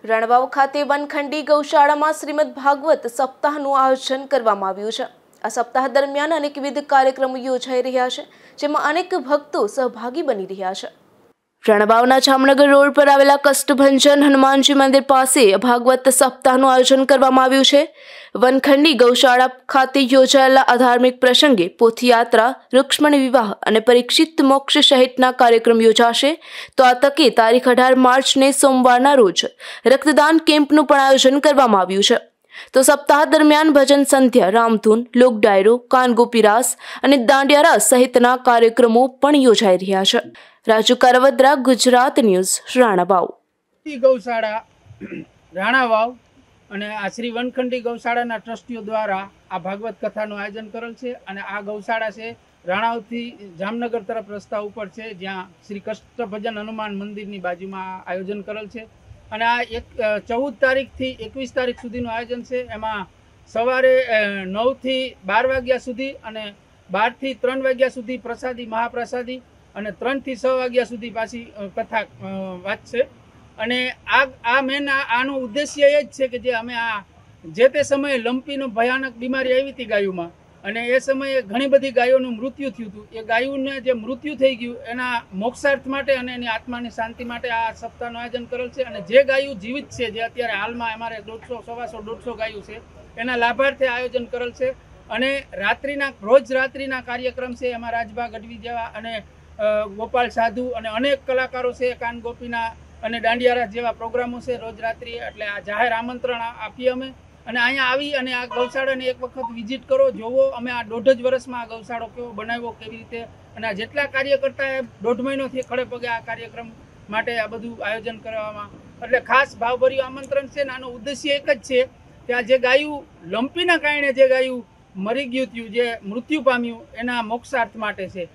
રણવાવ ખાતે વનખંડી ગૌશાળામાં શ્રીમદ ભાગવત સપ્તાહનું આયોજન કરવામાં આવ્યું છે। આ સપ્તાહ દરમિયાન અનેકવિધ કાર્યક્રમો યોજાઈ રહ્યા છે, જેમાં અનેક ભક્તો સહભાગી બની રહ્યા છે। રણવાવના જામનગર રોડ પર આવેલા કષ્ટભંજન હનુમાનજી મંદિર પાસે ભાગવત સપ્તાહનું આયોજન કરવામાં આવ્યું છે। વનખંડી ગૌશાળા ખાતે યોજાયેલા આ ધાર્મિક પ્રસંગે પોથયાત્રા, રૂક્ષ્મણી વિવાહ અને પરીક્ષિત મોક્ષ સહિતના કાર્યક્રમ યોજાશે। તો આ તકે તારીખ 18 માર્ચને સોમવારના રોજ રક્તદાન કેમ્પનું પણ આયોજન કરવામાં આવ્યું છે। તો સપ્તાહ દરમિયાન ભજન સંધ્યા, રામધૂન, લોક ડાયરો, કાનગોપી રાસ અને દાંડિયા રાસ સહિતના કાર્યક્રમો પણ યોજાઈ રહ્યા છે। રાજુ કરવદ્રા, ગુજરાત ન્યૂઝ, રાણાવાવ। ગૌશાળા રાણાવાવ અને આ શ્રી વનખંડી ગૌશાળાના ટ્રસ્ટીઓ દ્વારા આ ભાગવત કથાનું આયોજન કરેલ છે અને આ ગૌશાળા છે રાણાવથી જામનગર તરફ રસ્તા ઉપર છે, જ્યાં શ્રી કષ્ટભંજન હનુમાન મંદિરની બાજુમાં આયોજન કરેલ છે। અને આ 14 તારીખથી 21 તારીખ સુધીનું આયોજન છે। એમાં સવારે 9 થી 12 વાગ્યા સુધી અને 12 થી 3 વાગ્યા સુધી પ્રસાદી, મહાપ્રસાદી અને 3 થી 6 વાગ્યા સુધી પાછી કથા વાંચશે। અને આ મેન આનો ઉદ્દેશ્ય એ જ છે કે જે અમે આ જે તે સમયે લંપીનો ભયાનક બીમારી આવી હતી ગાયોમાં, અને એ સમયે ઘણી બધી ગાયોનું મૃત્યુ થયું હતું। એ ગાયોને જે મૃત્યુ થઈ ગયું એના મોક્ષાર્થ માટે અને એની આત્માની શાંતિ માટે આ સપ્તાહનું આયોજન કરેલ છે। અને જે ગાયો જીવિત છે, જે અત્યારે હાલમાં અમારે 150-150 ગાયો છે, એના લાભાર્થે આયોજન કરેલ છે। અને રોજ રાત્રિના કાર્યક્રમ છે, એમાં રાજભા ગઢવી જેવા અને ગોપાલ સાધુ અને અનેક કલાકારો છે, કાનગોપીના અને દાંડિયારાસ જેવા પ્રોગ્રામો છે રોજ રાત્રિ। એટલે આ જાહેર આમંત્રણ આપીએ અમે, અને અહીંયા આવી અને આ ગૌશાળાને એક વખત વિઝિટ કરો, જોવો। અમે આ 1.5 જ વર્ષમાં આ ગૌશાળો કેવો બનાવ્યો, કેવી રીતે, અને આ જેટલા કાર્યકર્તા 1.5 મહિનોથી ખડે પગે આ કાર્યક્રમ માટે આ બધું આયોજન કરવામાં, એટલે ખાસ ભાવભર્યું આમંત્રણ છે। આનો ઉદ્દેશ્ય એક જ છે કે આ જે ગાયું લંપીના કારણે જે ગાયું મરી ગયું હતું, જે મૃત્યુ પામ્યું, એના મોક્ષાર્થ માટે છે।